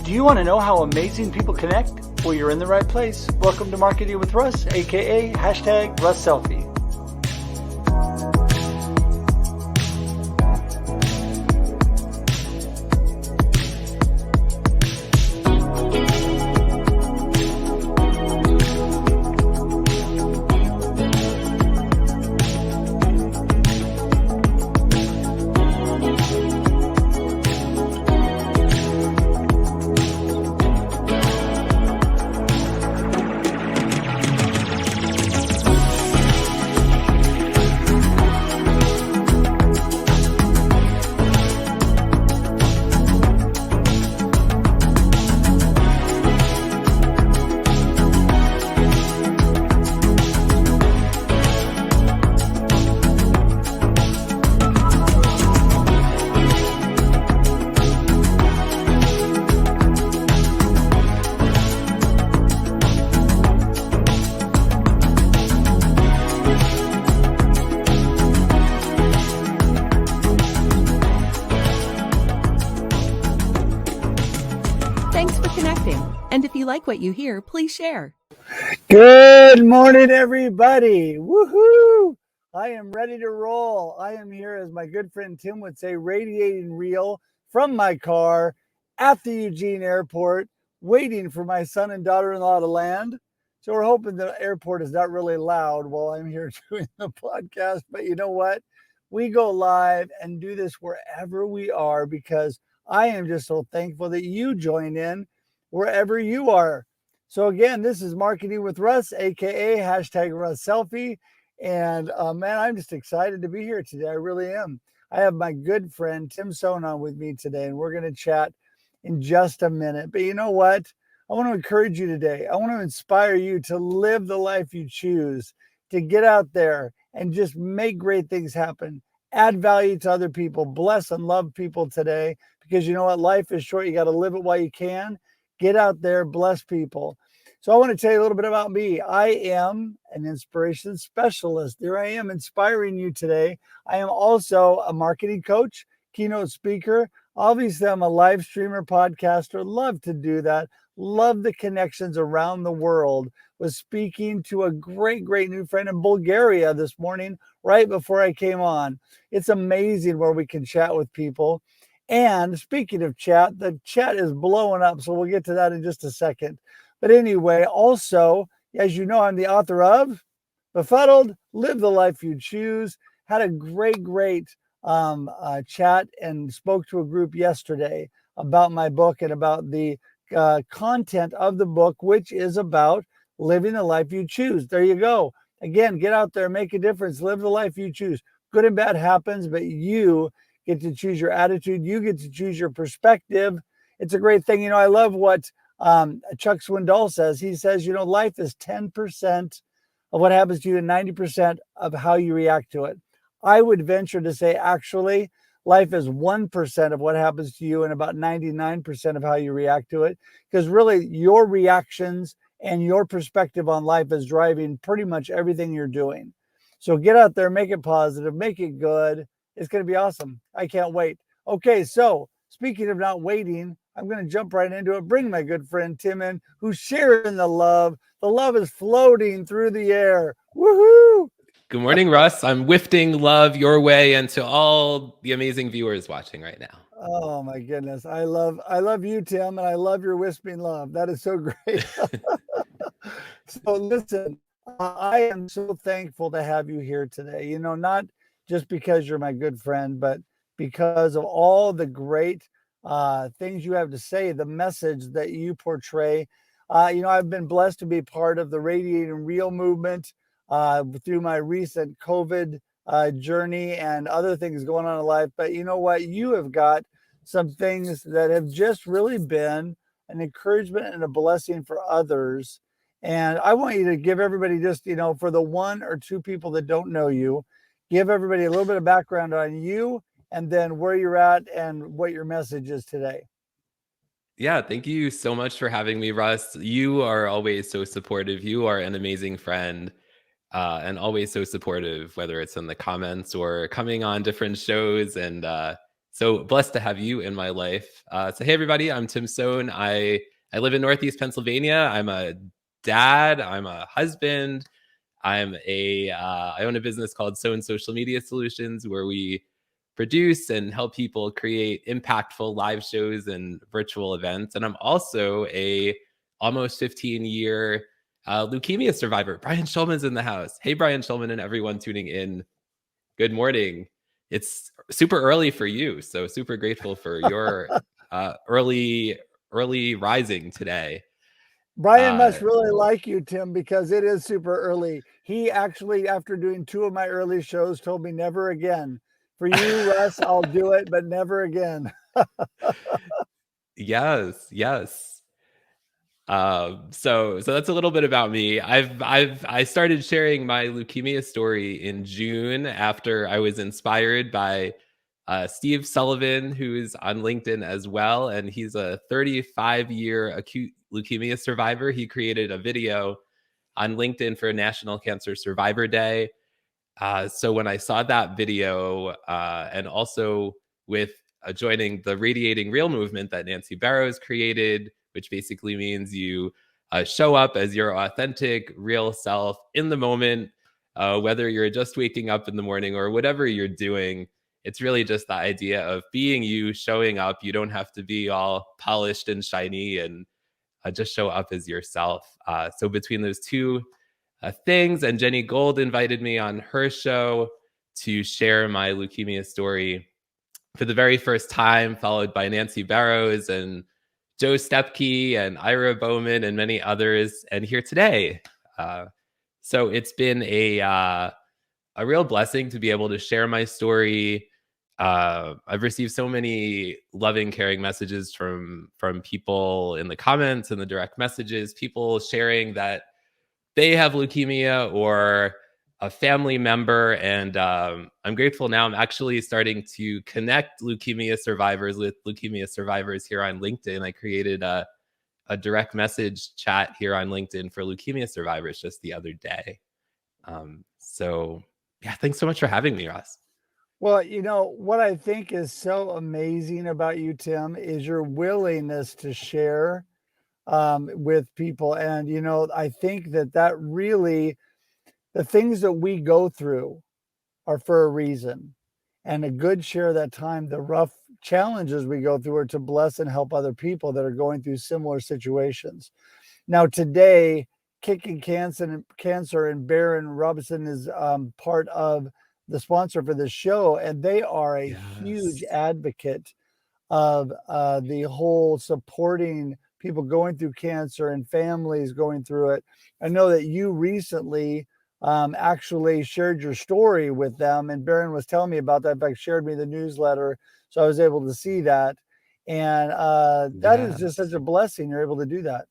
Do you want to know how amazing people connect? Well, you're in the right place. Welcome to Marketing with Russ, aka hashtag Russ Selfie. Thanks for connecting. And if you like what you hear, please share. Good morning, everybody. Woohoo! I am ready to roll. I am here, as my good friend Tim would say, radiating real from my car at the Eugene airport, waiting for my son and daughter-in-law to land. So we're hoping the airport is not really loud while I'm here doing the podcast. But you know what? We go live and do this wherever we are, because I am just so thankful that you join in wherever you are. So again, this is Marketing with Russ, aka hashtag Russ Selfie. And man, I'm just excited to be here today. I really am. I have my good friend Tim Sohn on with me today, and we're going to chat in just a minute. But you know what? I want to encourage you today. I want to inspire you to live the life you choose, to get out there and just make great things happen, add value to other people, bless and love people today, because you know what? Life is short. You got to live it while you can. Get out there, bless people. So I want to tell you a little bit about me. I am an inspiration specialist. There I am, inspiring you today. I am also a marketing coach, keynote speaker. Obviously, I'm a live streamer, podcaster. Love to do that. Love the connections around the world. Was speaking to a great new friend in Bulgaria this morning, right before I came on. It's amazing where we can chat with people. And speaking of chat, the chat is blowing up. So we'll get to that in just a second. But anyway, also, as you know, I'm the author of Befuddled, Live the Life You Choose. Had a great chat and spoke to a group yesterday about my book and about the content of the book, which is about living the life you choose. There you go. Again, get out there, make a difference, live the life you choose. Good and bad happens, but you get to choose your attitude. You get to choose your perspective. It's a great thing. You know, I love what Chuck Swindoll says. He says, you know, life is 10% of what happens to you and 90% of how you react to it. I would venture to say, actually, life is 1% of what happens to you and about 99% of how you react to it. Because really, your reactions and your perspective on life is driving pretty much everything you're doing. So get out there, make it positive, make it good. It's going to be awesome. I can't wait. Okay, so speaking of not waiting, I'm going to jump right into it. Bring my good friend Tim in, who's sharing the love. The love is floating through the air. Woohoo! Good morning, Russ. I'm wafting love your way and to all the amazing viewers watching right now. Oh my goodness. I love you, Tim, and I love your wisping love. That is so great. So listen, I am so thankful to have you here today. You know, not just because you're my good friend, but because of all the great things you have to say, the message that you portray. You know, I've been blessed to be part of the Radiating Real movement through my recent COVID journey and other things going on in life. But you know what? You have got some things that have just really been an encouragement and a blessing for others. And I want you to give everybody just, you know, for the one or two people that don't know you, give everybody a little bit of background on you and then where you're at and what your message is today. Yeah, thank you so much for having me, Russ. You are always so supportive. You are an amazing friend. and always so supportive, whether it's in the comments or coming on different shows. And so blessed to have you in my life. So hey everybody, I'm Tim Sohn. I live in Northeast Pennsylvania. I'm a dad. I'm a husband. I own a business called Sohn Social Media Solutions, where we produce and help people create impactful live shows and virtual events. And I'm also a almost 15-year leukemia survivor. Brian Schulman's in the house. Hey, Brian Schulman and everyone tuning in. Good morning. It's super early for you, so super grateful for your early rising today. Brian must really like you, Tim, because it is super early. He actually, after doing 2 of my early shows, told me never again. For you, Russ, I'll do it, but never again. Yes. So that's a little bit about me. I started sharing my leukemia story in June after I was inspired by Steve Sullivan, who's on LinkedIn as well, and he's a 35-year acute leukemia survivor. He created a video on LinkedIn for National Cancer Survivor Day. So when I saw that video, and also with joining the Radiating Real movement that Nancy Barrows created, which basically means you show up as your authentic, real self in the moment, whether you're just waking up in the morning or whatever you're doing. It's really just the idea of being you, showing up. You don't have to be all polished and shiny, and just show up as yourself. So between those two things, and Jenny Gold invited me on her show to share my leukemia story for the very first time, followed by Nancy Barrows and Joe Stepke and Ira Bowman and many others, and here today. So it's been a real blessing to be able to share my story. I've received so many loving, caring messages from people in the comments and the direct messages, people sharing that they have leukemia or a family member. And I'm grateful now. I'm actually starting to connect leukemia survivors with leukemia survivors here on LinkedIn. I created a direct message chat here on LinkedIn for leukemia survivors just the other day. So yeah, thanks so much for having me, Ross. Well, you know, what I think is so amazing about you, Tim, is your willingness to share with people. And, you know, I think that really, the things that we go through are for a reason. And a good share of that time, the rough challenges we go through are to bless and help other people that are going through similar situations. Now, today, Kicking Cancer and Baron Robinson is part of the sponsor for this show, and they are a huge advocate of the whole supporting people going through cancer and families going through it. I know that you recently actually shared your story with them, and Baron was telling me about that. In fact, shared me the newsletter, so I was able to see that. And that is just such a blessing. You're able to do that.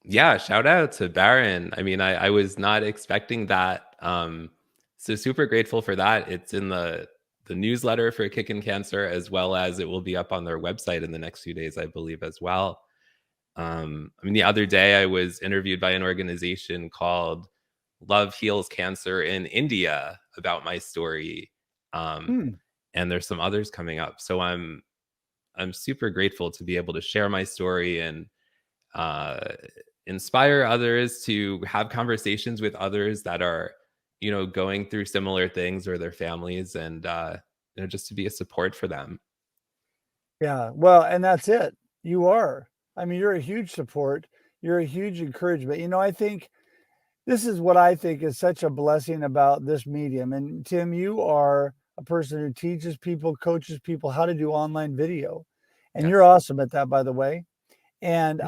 Yeah, shout out to Baron. I mean, I was not expecting that. So super grateful for that. It's in the newsletter for Kickin' Cancer, as well as it will be up on their website in the next few days, I believe, as well. I mean, the other day I was interviewed by an organization called Love Heals Cancer in India about my story. And there's some others coming up. So I'm super grateful to be able to share my story and inspire others to have conversations with others that are, you know, going through similar things, or their families, and you know, just to be a support for them. Yeah, well, and that's it. You are. I mean, you're a huge support. You're a huge encouragement. You know, I think this is what I think is such a blessing about this medium. And Tim, you are a person who teaches people, coaches people how to do online video. And you're awesome at that, by the way. And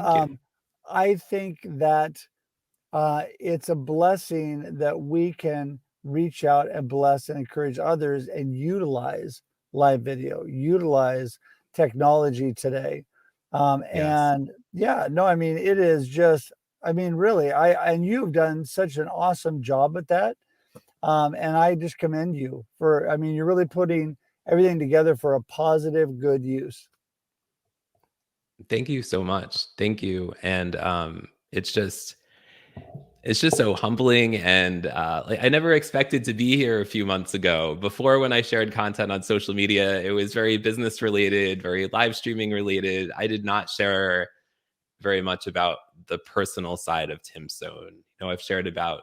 I think that it's a blessing that we can reach out and bless and encourage others and utilize live video, utilize technology today. And yeah, no, I mean, it is just, I mean, really, and you've done such an awesome job at that. And I just commend you for, I mean, you're really putting everything together for a positive, good use. Thank you so much. Thank you. And it's just, It's just so humbling, and like I never expected to be here a few months ago. Before, when I shared content on social media, it was very business related, very live streaming related. I did not share very much about the personal side of Tim Sohn. I've shared about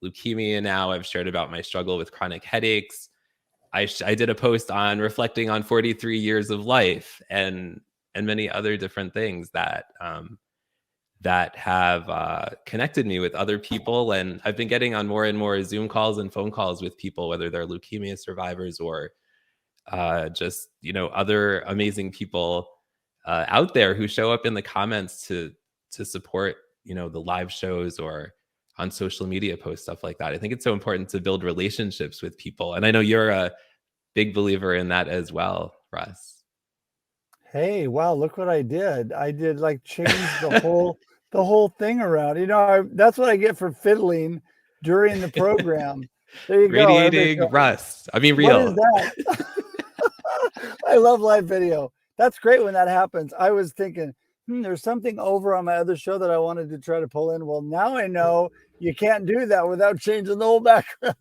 leukemia now. I've shared about my struggle with chronic headaches. I did a post on reflecting on 43 years of life and many other different things that that have connected me with other people. And I've been getting on more and more Zoom calls and phone calls with people, whether they're leukemia survivors or just other amazing people out there who show up in the comments to support the live shows or on social media posts, stuff like that. I think it's so important to build relationships with people, and I know you're a big believer in that as well, Russ. Hey, wow, look what I did. I did like change the whole thing around. That's what I get for fiddling during the program. There you go. Everybody Radiating go, Russ. I mean, what is real. that? I love live video. That's great when that happens. I was thinking, there's something over on my other show that I wanted to try to pull in. Well, now I know you can't do that without changing the whole background.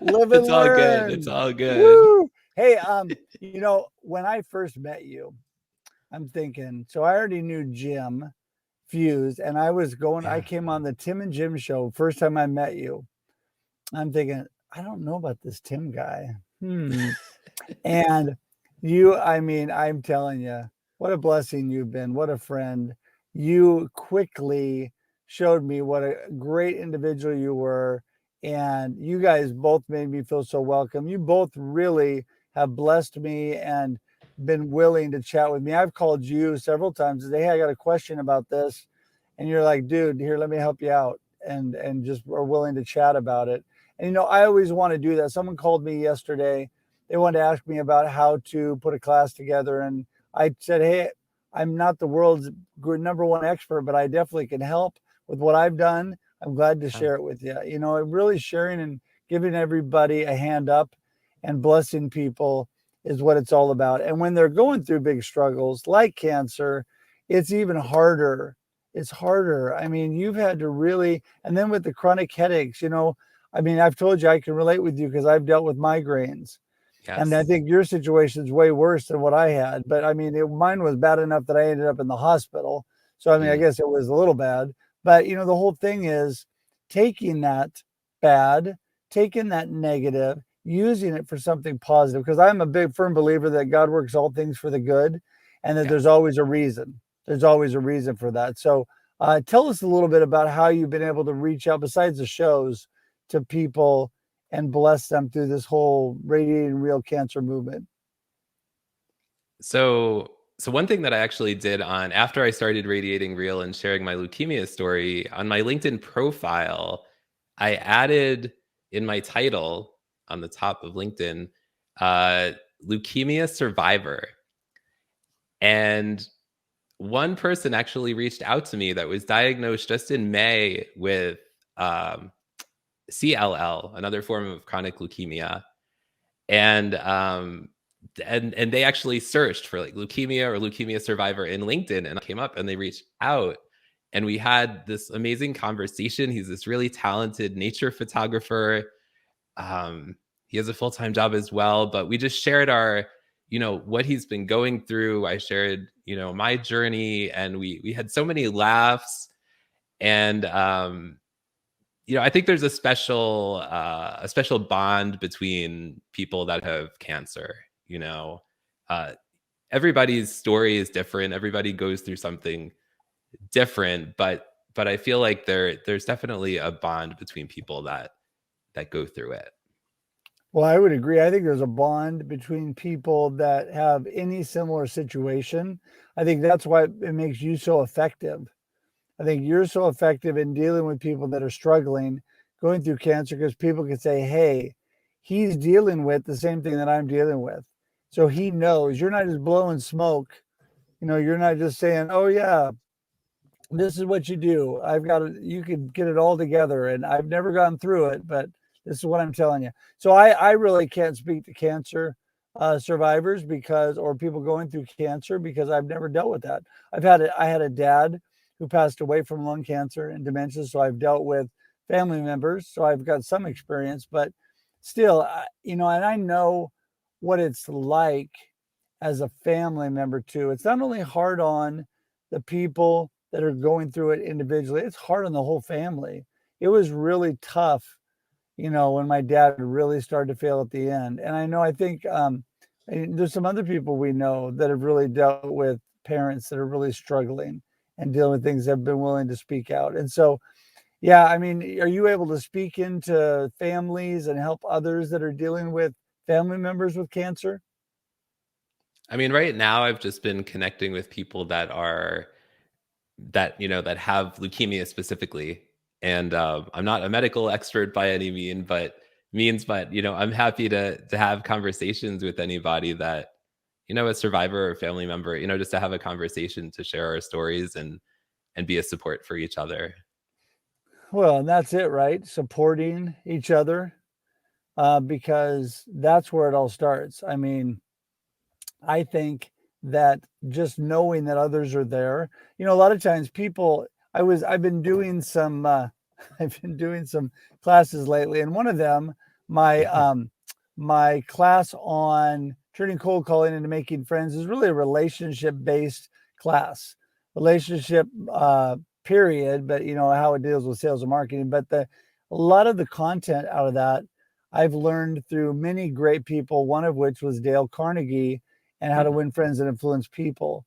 Live and It's all learn. good. It's all good. Woo! Hey, when I first met you, I'm thinking, so I already knew Jim Fuse, and I came on the Tim and Jim show first time I met you. I'm thinking, I don't know about this Tim guy. And I'm telling you, what a blessing you've been. What a friend. You quickly showed me what a great individual you were. And you guys both made me feel so welcome. You both really have blessed me and been willing to chat with me. I've called you several times and say, hey, I got a question about this. And you're like, dude, here, let me help you out. And just are willing to chat about it. And, I always want to do that. Someone called me yesterday. They wanted to ask me about how to put a class together. And I said, hey, I'm not the world's number one expert, but I definitely can help with what I've done. I'm glad to share it with you. Really sharing and giving everybody a hand up and blessing people is what it's all about. And when they're going through big struggles like cancer, it's even harder. It's harder. I mean, you've had to really, and then with the chronic headaches, I've told you I can relate with you because I've dealt with migraines. Yes. And I think your situation is way worse than what I had. But mine was bad enough that I ended up in the hospital. So, I guess it was a little bad. But, the whole thing is taking that bad, taking that negative, using it for something positive. Because I'm a big, firm believer that God works all things for the good and that there's always a reason. There's always a reason for that. So tell us a little bit about how you've been able to reach out, besides the shows, to people and bless them through this whole Radiating Real cancer movement. So one thing that I actually did after I started Radiating Real and sharing my leukemia story, on my LinkedIn profile, I added in my title on the top of LinkedIn, Leukemia Survivor. And one person actually reached out to me that was diagnosed just in May with CLL, another form of chronic leukemia. And they actually searched for like leukemia or leukemia survivor in LinkedIn, and I came up and they reached out and we had this amazing conversation. He's this really talented nature photographer. He has a full-time job as well, but we just shared our, what he's been going through. I shared, my journey, and we had so many laughs. And I think there's a special bond between people that have cancer. Everybody's story is different. Everybody goes through something different, but I feel like there's definitely a bond between people that go through it. Well, I would agree. I think there's a bond between people that have any similar situation. I think that's why it makes you so effective. I think you're so effective in dealing with people that are struggling, going through cancer, because people can say, hey, he's dealing with the same thing that I'm dealing with. So he knows. You're not just blowing smoke. You're not just saying, oh, yeah, this is what you do. You could get it all together. And I've never gone through it, but this is what I'm telling you. So I really can't speak to cancer survivors or people going through cancer, because I've never dealt with that. I had a dad who passed away from lung cancer and dementia. So I've dealt with family members. So I've got some experience, but still, and I know what it's like as a family member too. It's not only hard on the people that are going through it individually, it's hard on the whole family. It was really tough, when my dad really started to fail at the end. And I think there's some other people we know that have really dealt with parents that are really struggling and dealing with things that have been willing to speak out. And so, yeah, I mean, are you able to speak into families and help others that are dealing with family members with cancer? I mean, right now I've just been connecting with people that have leukemia specifically. And I'm not a medical expert by any means, but I'm happy to have conversations with anybody that, a survivor or family member, just to have a conversation to share our stories and be a support for each other. Well, and that's it, right? Supporting each other, because that's where it all starts. I mean, I think that just knowing that others are there, a lot of times people, I've been doing some, I've been doing some classes lately, and one of them, my, my class on turning cold calling into making friends is really a relationship based class, relationship, period, but how it deals with sales and marketing. But a lot of the content out of that I've learned through many great people, one of which was Dale Carnegie, and how to win friends and influence people.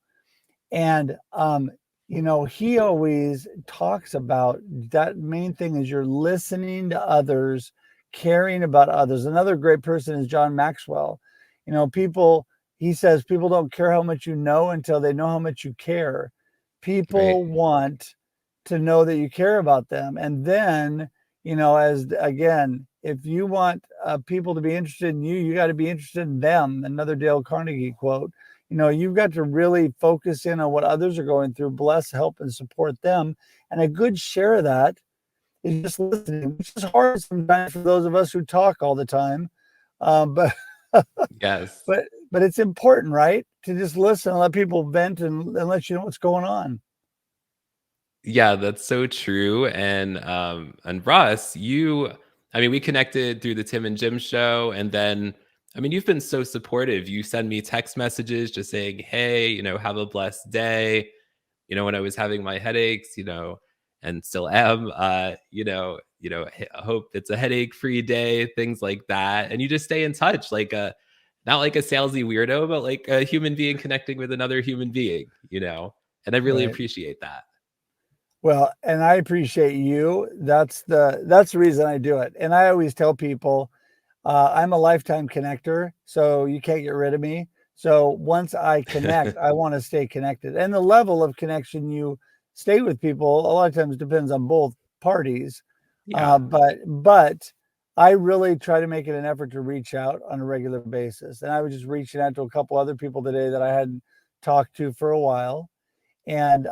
And he always talks about that main thing is you're listening to others, caring about others. Another great person is John Maxwell. He says people don't care how much you know until they know how much you care. People Right. want to know that you care about them. And then, if you want people to be interested in you, you got to be interested in them. Another Dale Carnegie quote. You've got to really focus in on what others are going through, bless, help, and support them. And a good share of that is just listening, which is hard sometimes for those of us who talk all the time. But Yes. but it's important, right? To just listen and let people vent and let you know what's going on. Yeah, that's so true. And Russ, we connected through the Tim and Jim show, and then you've been so supportive. You send me text messages just saying, "Hey, have a blessed day." When I was having my headaches, and still am, I hope it's a headache-free day, things like that. And you just stay in touch, like not like a salesy weirdo, but like a human being connecting with another human being. And I really Right. appreciate that. Well, and I appreciate you. That's the reason I do it. And I always tell people, I'm a lifetime connector, so you can't get rid of me. So once I connect, I want to stay connected. And the level of connection you stay with people a lot of times depends on both parties. Yeah. But I really try to make it an effort to reach out on a regular basis. And I was just reaching out to a couple other people today that I hadn't talked to for a while. And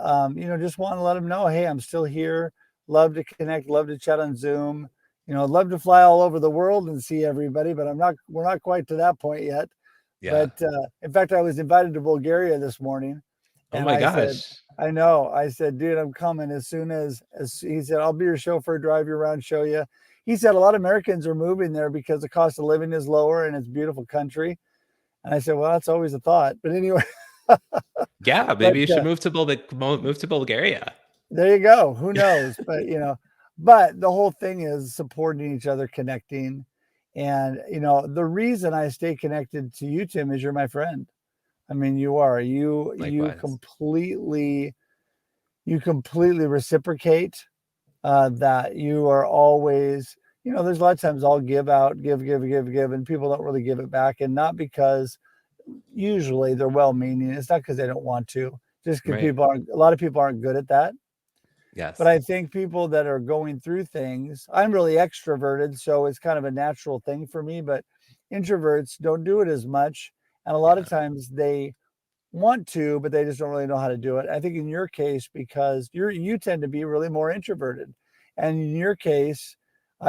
just want to let them know, hey, I'm still here. Love to connect, love to chat on Zoom. I'd love to fly all over the world and see everybody, but we're not quite to that point yet. Yeah. But in fact, I was invited to Bulgaria this morning, Oh and my I said, gosh. I know. I said, dude, I'm coming as soon as he said, I'll be your chauffeur, drive you around, show you. He said a lot of Americans are moving there because the cost of living is lower and it's a beautiful country. And I said, well, that's always a thought. But anyway, Yeah, but maybe you should move to Bulgaria. there you go. Who knows? But but the whole thing is supporting each other, connecting. And the reason I stay connected to you, Tim, is you're my friend. I mean, you are. You Likewise. completely reciprocate that. You are always, there's a lot of times I'll give out, give, and people don't really give it back. And not because usually they're well meaning. It's not because they don't want to, just because Right. a lot of people aren't good at that. But Yes. I think people that are going through things, I'm really extroverted, so it's kind of a natural thing for me, but introverts don't do it as much. And a lot Yeah. of times they want to, but they just don't really know how to do it. I think in your case, because you tend to be really more introverted. And in your case,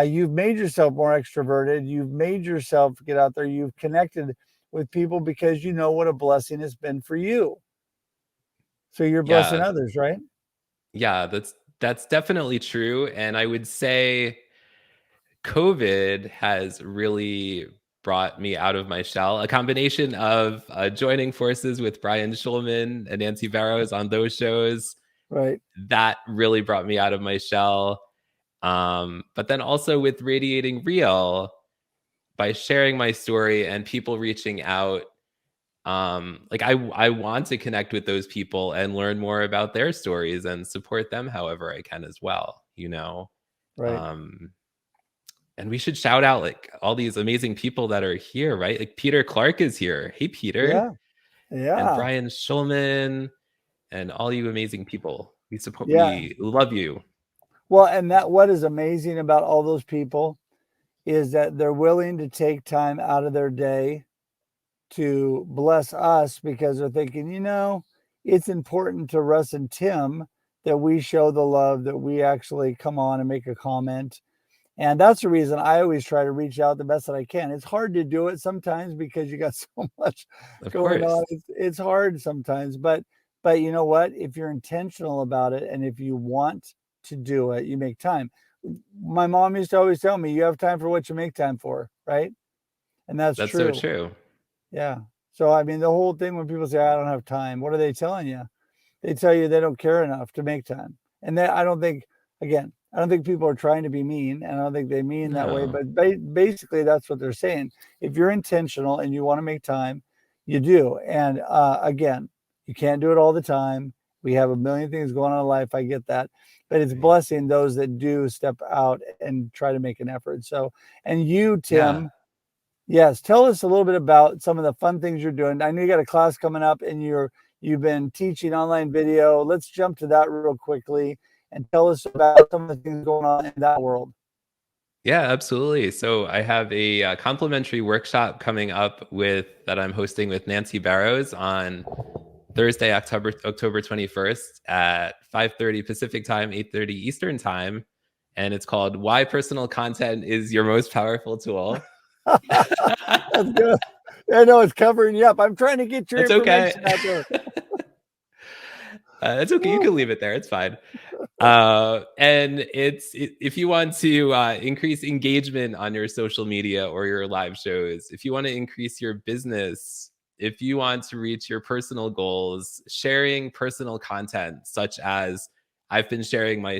you've made yourself more extroverted. You've made yourself get out there. You've connected with people because you know what a blessing it's been for you. So you're blessing Yeah. others, right? Yeah, that's definitely true. And I would say COVID has really brought me out of my shell. A combination of joining forces with Brian Schulman and Nancy Barrows on those shows, Right. that really brought me out of my shell. But then also with Radiating Real, by sharing my story and people reaching out, like I want to connect with those people and learn more about their stories and support them however I can as well, you know. Right. And we should shout out like all these amazing people that are here, right? Like Peter Clark is here. Hey, Peter. Yeah. And Yeah. Brian Schulman and all you amazing people. We support, Yeah. we love you. Well, and that what is amazing about all those people is that they're willing to take time out of their day to bless us because they're thinking, it's important to Russ and Tim that we show the love, that we actually come on and make a comment. And that's the reason I always try to reach out the best that I can. It's hard to do it sometimes because you got so much Of going course. on. It's hard sometimes, but you know what? If you're intentional about it and if you want to do it, you make time. My mom used to always tell me, you have time for what you make time for, right? And that's That's so true. true. Yeah. So, I mean, the whole thing when people say, I don't have time, what are they telling you? They tell you they don't care enough to make time. And I don't think, again, I don't think people are trying to be mean, and I don't think they mean that way, No. but basically that's what they're saying. If you're intentional and you want to make time, you do. And again, you can't do it all the time. We have a million things going on in life. I get that. But it's blessing those that do step out and try to make an effort. So, and you, Tim, Yeah. yes, tell us a little bit about some of the fun things you're doing. I know you got a class coming up and you've been teaching online video. Let's jump to that real quickly and tell us about some of the things going on in that world. Yeah, absolutely. So I have a complimentary workshop coming up that I'm hosting with Nancy Barrows on Thursday, October 21st at 5:30 Pacific time, 8:30 Eastern time, and it's called "Why Personal Content is Your Most Powerful Tool." That's good. I know it's covering you up. I'm trying to get your That's okay. information out there. It's okay. You can leave it there. It's fine. And if you want to increase engagement on your social media or your live shows, if you want to increase your business, if you want to reach your personal goals, sharing personal content such as I've been sharing my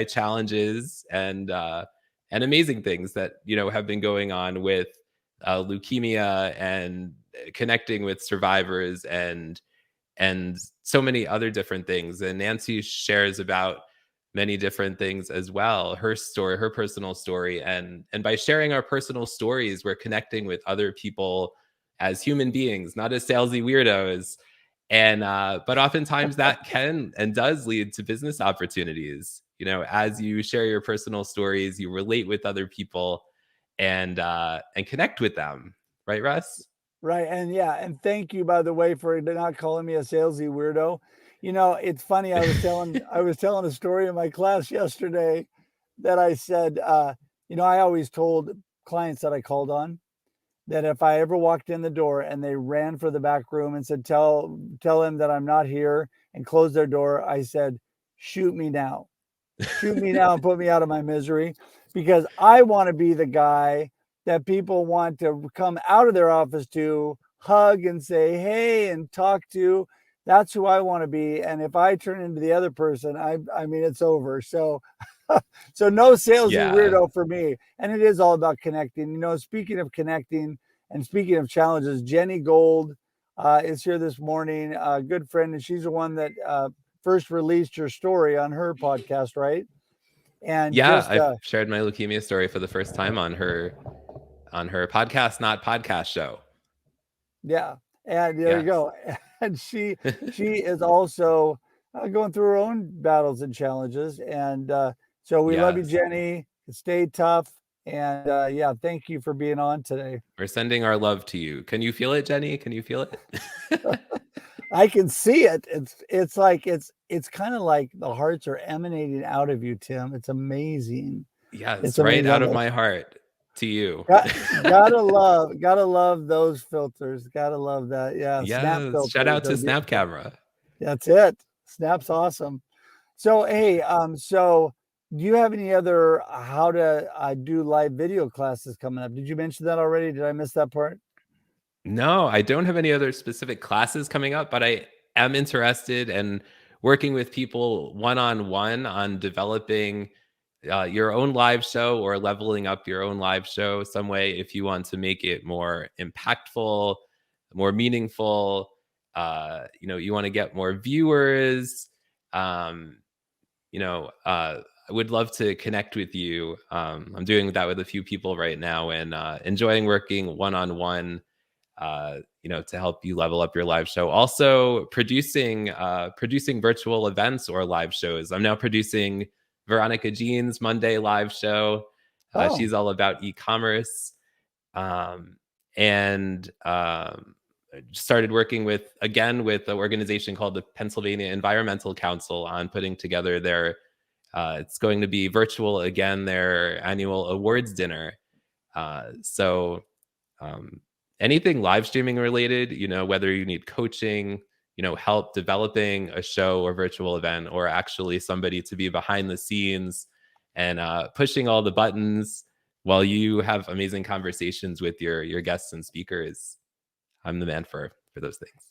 challenges and amazing things that have been going on with leukemia and connecting with survivors and so many other different things. And Nancy shares about many different things as well, her story, her personal story. And by sharing our personal stories, we're connecting with other people as human beings, not as salesy weirdos. And but oftentimes that can and does lead to business opportunities. As you share your personal stories, you relate with other people and connect with them. Right, Russ? Right. And yeah, and thank you, by the way, for not calling me a salesy weirdo. It's funny. I was telling a story in my class yesterday that I said, I always told clients that I called on that if I ever walked in the door and they ran for the back room and said, tell him that I'm not here and close their door, I said, shoot me now. Shoot me now and put me out of my misery, because I want to be the guy that people want to come out of their office to hug and say, hey, and talk to. That's who I want to be. And if I turn into the other person, I mean, it's over. So, so no salesy Yeah. weirdo for me. And it is all about connecting. Speaking of connecting and speaking of challenges, Jenny Gold is here this morning, a good friend, and she's the one that first released your story on her podcast, right? And Yeah, just I've shared my leukemia story for the first time on her podcast, not podcast show. yeah, and there you Yes. go. And she is also going through her own battles and challenges, and so we love you, Yes. Jenny. Stay tough, and yeah, thank you for being on today. We're sending our love to you. Can you feel it, Jenny? Can you feel it? I can see it. It's like it's kind of like the hearts are emanating out of you, Tim. It's amazing. Yes, It's right out of amazing. my heart to you. Gotta love those filters. Gotta love that. Yeah, snap Yes. Shout filters. out to They're Snap beautiful. Camera. That's it. Snap's awesome. So, hey, so do you have any other how to do live video classes coming up? Did you mention that already? Did I miss that part? No, I don't have any other specific classes coming up, but I am interested in working with people one-on-one on developing your own live show or leveling up your own live show some way if you want to make it more impactful, more meaningful. You want to get more viewers. Um, I would love to connect with you. I'm doing that with a few people right now and enjoying working one-on-one to help you level up your live show. Also producing virtual events or live shows. I'm now producing Veronica Jean's Monday live show. Oh, She's all about e-commerce. And started working with an organization called the Pennsylvania Environmental Council on putting together their it's going to be virtual again, their annual awards dinner. So anything live streaming related, whether you need coaching, help developing a show or virtual event, or actually somebody to be behind the scenes and pushing all the buttons while you have amazing conversations with your guests and speakers, I'm the man for those things.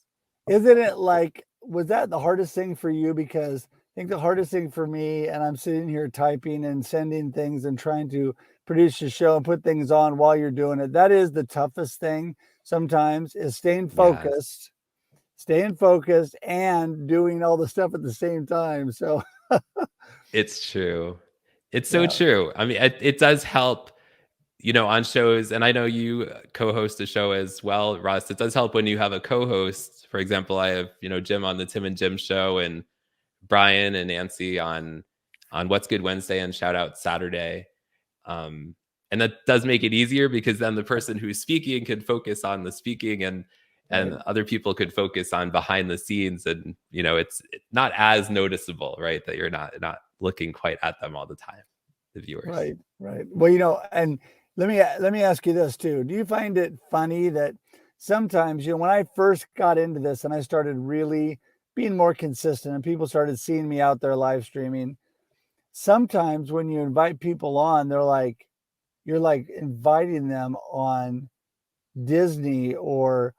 isn't it like, was that the hardest thing for you? Because I think the hardest thing for me, and I'm sitting here typing and sending things and trying to produce a show and put things on while you're doing it. That is the toughest thing sometimes, is Yes, staying focused and doing all the stuff at the same time. So it's true. It's so yeah, true. I mean, it does help, on shows. And I know you co-host a show as well, Russ. It does help when you have a co-host. For example, I have, Jim on the Tim and Jim show, and Brian and Nancy on What's Good Wednesday and Shoutout Saturday. And that does make it easier because then the person who's speaking can focus on the speaking, and right. other people could focus on behind the scenes, and it's not as noticeable, right, that you're not looking quite at them all the time, the viewers. Right, right. Well, and let me ask you this too. Do you find it funny that sometimes, when I first got into this and I started really being more consistent and people started seeing me out there live streaming, sometimes when you invite people on, you're like inviting them on Disney or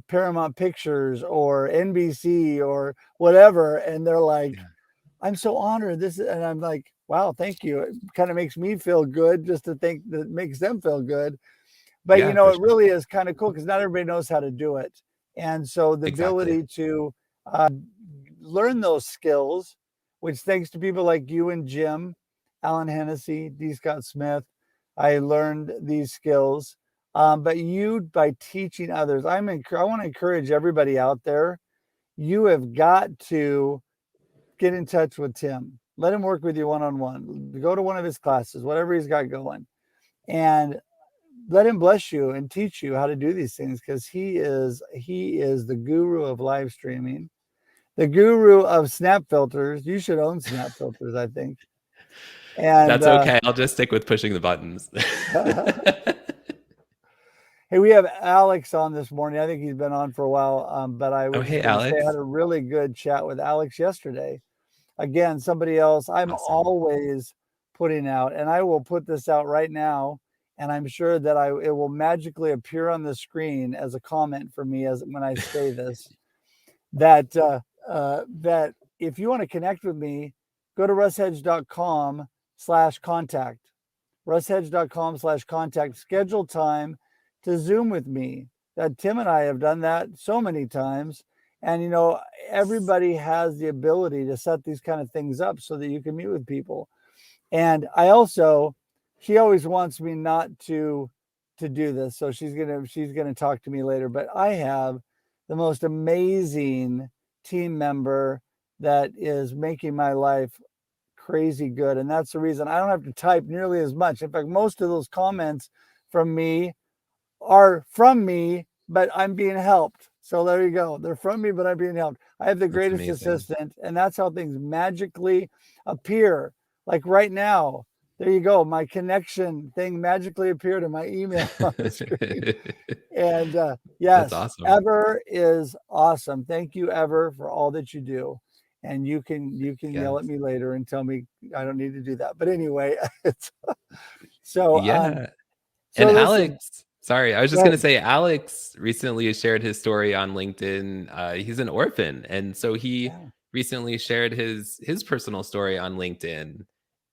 Paramount Pictures or NBC or whatever, and they're like, Yeah, I'm so honored. And I'm like, wow, thank you. It kind of makes me feel good just to think that it makes them feel good. But yeah, for it sure. really is kind of cool because not everybody knows how to do it. And so the Exactly. ability to uh, learn those skills, which thanks to people like you and Jim, Alan Hennessy, D. Scott Smith, I learned these skills. But you, by teaching others, I want to encourage everybody out there. You have got to get in touch with Tim. Let him work with you one-on-one. Go to one of his classes, whatever he's got going, and let him bless you and teach you how to do these things, because he is the guru of live streaming, the guru of snap filters. You should own snap filters, I think. And That's okay. I'll just stick with pushing the buttons. hey, we have Alex on this morning. I think he's been on for a while, but I Oh, was hey, just going to say I had Alex. a really good chat with Alex yesterday. Again, somebody else. I'm Awesome. always putting out, and I will put this out right now, and I'm sure that it will magically appear on the screen as a comment for me as when I say this, that that if you want to connect with me, go to russhedge.com/contact. russhedge.com/contact. Schedule time to Zoom with me. That Tim and I have done that so many times. And everybody has the ability to set these kind of things up so that you can meet with people. And she always wants me not to do this, so she's gonna talk to me later. But I have the most amazing team member that is making my life crazy good. And that's the reason I don't have to type nearly as much. In fact, most of those comments from me are from me, but I'm being helped. So there you go. They're from me, but I'm being helped. I have the That's greatest amazing. assistant, and that's how things magically appear. Like right now, there you go. My connection thing magically appeared in my email on the screen. And That's yes, awesome. Ever is awesome. Thank you, Ever, for all that you do. and you can yell at Yes. me later and tell me I don't need to do that. But anyway, it's so Yeah. so And listen, Alex, sorry, I was go just going to ahead. say, Alex recently shared his story on LinkedIn. He's an orphan, and so he Yeah. recently shared his personal story on LinkedIn.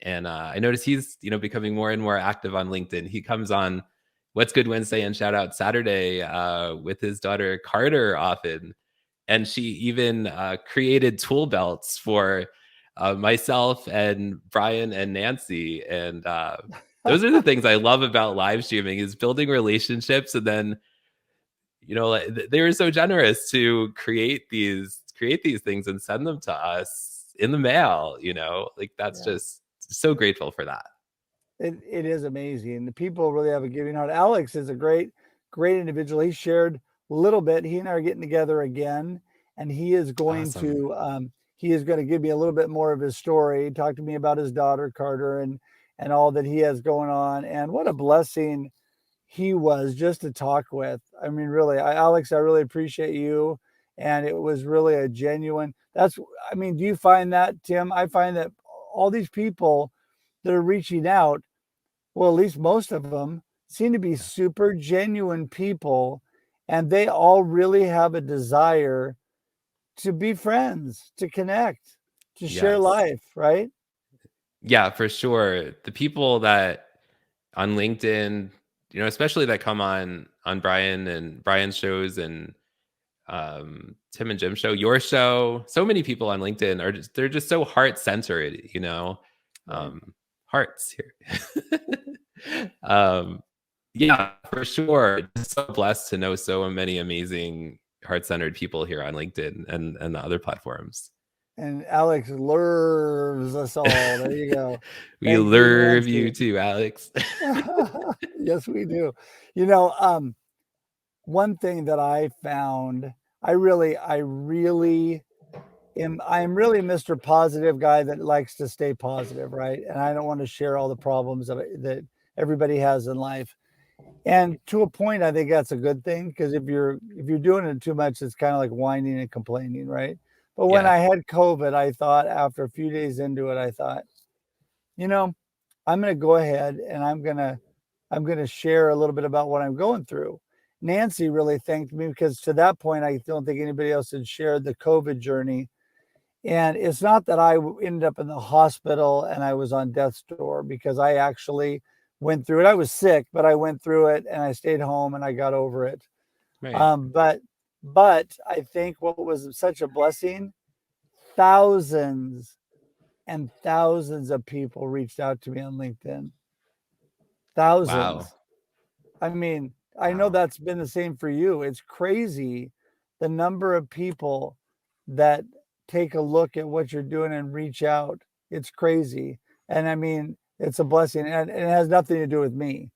And I noticed he's becoming more and more active on LinkedIn. He comes on What's Good Wednesday and Shoutout Saturday with his daughter Carter often, and she even created tool belts for myself and Brian and Nancy, and those are the things I love about live streaming is building relationships, and then they were so generous to create these things and send them to us in the mail. Like that's Yeah. just so grateful for that. It is amazing. The people really have a giving heart. Alex is a great individual. He shared a little bit. He and I are getting together again, and Awesome. he is going to give me a little bit more of his story, talk to me about his daughter Carter and all that he has going on. And what a blessing he was just to talk with. I mean, really, Alex, I really appreciate you. And it was really a genuine. I mean, do you find that, Tim? I find that all these people that are reaching out, well, at least most of them seem to be super genuine people, and they all really have a desire to be friends, to connect, to share Yes. life, right? Yeah, for sure. The people that on LinkedIn, especially that come on Brian and Brian's shows and Tim and Jim show, your show, so many people on LinkedIn they're just so heart centered, Right. hearts here. Yeah, for sure. Just so blessed to know so many amazing heart centered people here on LinkedIn and the other platforms. And Alex loves us all. There you go. We Thank you, love you Nancy. too, Alex. Yes, we do. You know, one thing that I found, I'm really Mr. Positive guy that likes to stay positive, right? And I don't want to share all the problems that everybody has in life. And to a point, I think that's a good thing because if you're doing it too much, it's kind of like whining and complaining, right? But when Yeah. I had COVID, I thought after a few days into it, I thought, you know, I'm going to go ahead and I'm going to share a little bit about what I'm going through. Nancy really thanked me because to that point, I don't think anybody else had shared the COVID journey. And it's not that I ended up in the hospital and I was on death's door because I actually went through it. I was sick, but I went through it and I stayed home and I got over it. Right. But I think what was such a blessing, thousands and thousands of people reached out to me on LinkedIn. Wow. Thousands. I mean, I know Wow. that's been the same for you. It's crazy the number of people that take a look at what you're doing and reach out. It's crazy. And I mean, it's a blessing. And it has nothing to do with me.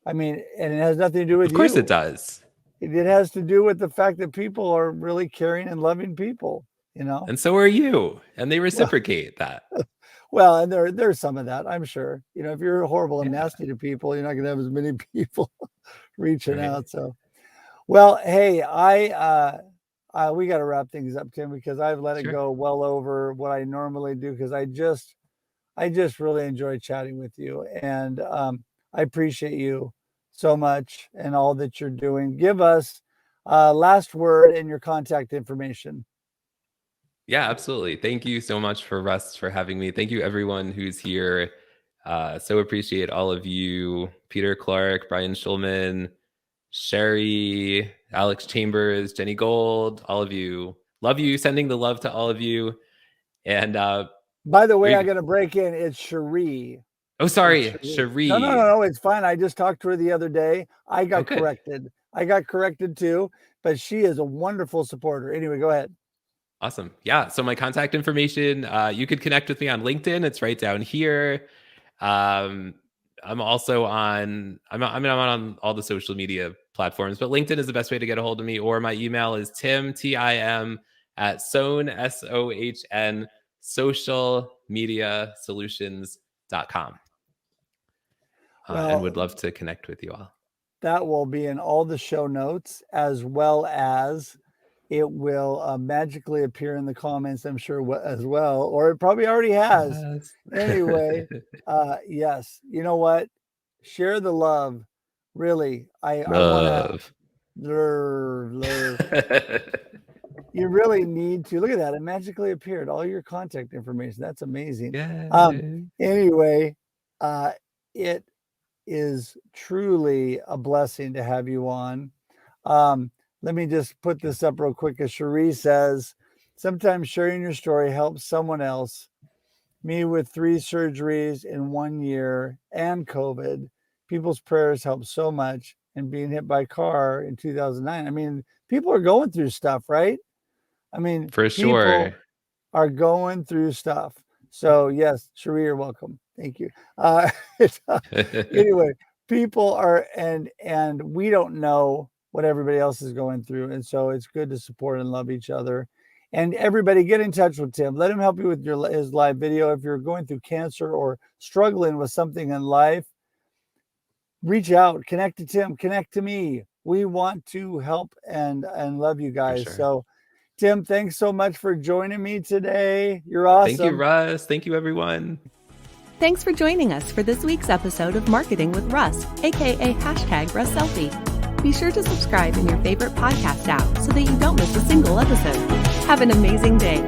I mean, and it has nothing to do with Of course it you. does. It has to do with the fact that people are really caring and loving people, you know? And so are you. And they Well, reciprocate that. well, and there's some of that, I'm sure. You know, if you're horrible and Yeah. nasty to people, you're not going to have as many people reaching Right. out. So, well, hey, we got to wrap things up, Tim, because I've let it Sure. go well over what I normally do because I just really enjoy chatting with you, and I appreciate you so much and all that you're doing. Give us last word and your contact information. Yeah, absolutely. Thank you so much for Russ for having me. Thank you everyone who's here. So appreciate all of you, Peter Clark, Brian Schulman, Sherry, Alex Chambers, Jenny Gold, all of you. Love you. Sending the love to all of you. And By the way, I we got to break in. It's Cherie. oh It's sorry, Cherie. No, no, no, Cherie. no. It's fine. I just talked to her the other day. I Oh got good. corrected. I got corrected too, but she is a wonderful supporter. Anyway, go ahead. Awesome. Yeah. So my contact information, you could connect with me on LinkedIn. It's right down here. Um, I'm also on, I'm on all the social media platforms, but LinkedIn is the best way to get a hold of me, or my email is Tim at Sohn, SOHN, socialmediasolutions.com. And Well, would love to connect with you all. that will be in all the show notes as well as it will magically appear in the comments, I'm sure, as well, or it probably already has. Yes. Anyway, yes, you know what? Share the love. Really, I want to. You really need to look at that. It magically appeared. All your contact information. That's amazing. Anyway, it is truly a blessing to have you on. Let me just put this up real quick. As Cherie says, sometimes sharing your story helps someone else. Me with 3 surgeries in 1 year and COVID. People's prayers help so much. And being hit by a car in 2009. I mean, people are going through stuff, right? I mean, For people sure. are going through stuff. So yes, Cherie, you're welcome. Thank you. Anyway, people are, and we don't know what everybody else is going through. And so it's good to support and love each other. And everybody get in touch with Tim. Let him help you with his live video. If you're going through cancer or struggling with something in life, reach out, connect to Tim, connect to me. We want to help and love you guys. Sure. So Tim, thanks so much for joining me today. You're awesome. Thank you, Russ. Thank you, everyone. Thanks for joining us for this week's episode of Marketing with Russ, aka #RussSelfie. Be sure to subscribe in your favorite podcast app so that you don't miss a single episode. Have an amazing day.